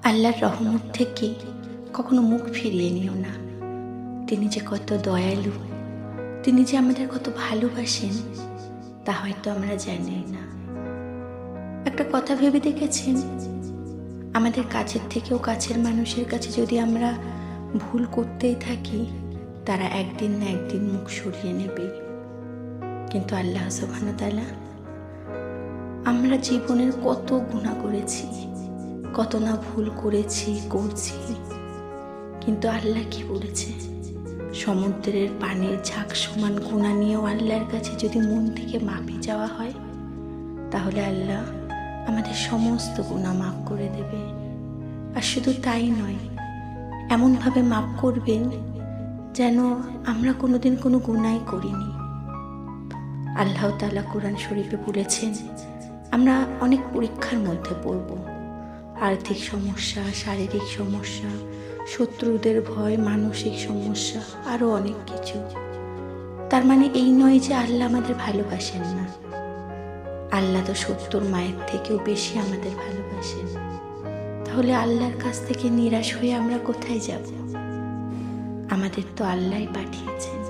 আল্লাহর রহমত থেকে কখনো মুখ ফিরিয়ে নিও না। তিনি যে কত দয়ালু, তিনি যে আমাদের কত ভালোবাসেন তা হয়তো আমরা জানি না। একটা কথা ভেবে দেখেছেন, আমাদের কাছের থেকেও কাছের মানুষের কাছে যদি আমরা ভুল করতেই থাকি, তারা একদিন না একদিন মুখ সরিয়ে নেবে। কিন্তু আল্লাহ সুবহানাহু ওয়া তাআলা, আমরা জীবনের কত গুনাহ করেছি, কত না ভুল করেছি করছি, কিন্তু আল্লাহ কি বলেছে? সমুদ্রের পানির ঝাঁক সমান গুনাহ নিয়েও আল্লাহর কাছে যদি মন থেকে মাফি চাওয়া হয়, তাহলে আল্লাহ আমাদের সমস্ত গুনাহ মাফ করে দেবে। আর শুধু তাই নয়, এমনভাবে মাফ করবেন যেন আমরা কোনোদিন কোনো গুনাহই করিনি। আল্লাহ তাআলা কোরআন শরীফে বলেছেন, আমরা অনেক পরীক্ষার মধ্যে পড়ব। আর্থিক সমস্যা, শারীরিক সমস্যা, শত্রুদের ভয়, মানসিক সমস্যা, আরও অনেক কিছু। তার মানে এই নয় যে আল্লাহ আমাদের ভালোবাসেন না। আল্লাহ তো 70 মায়ের থেকেও বেশি আমাদের ভালোবাসেন। তাহলে আল্লাহর কাছ থেকে নিরাশ হয়ে আমরা কোথায় যাব? আমাদের তো আল্লাহই পাঠিয়েছেন।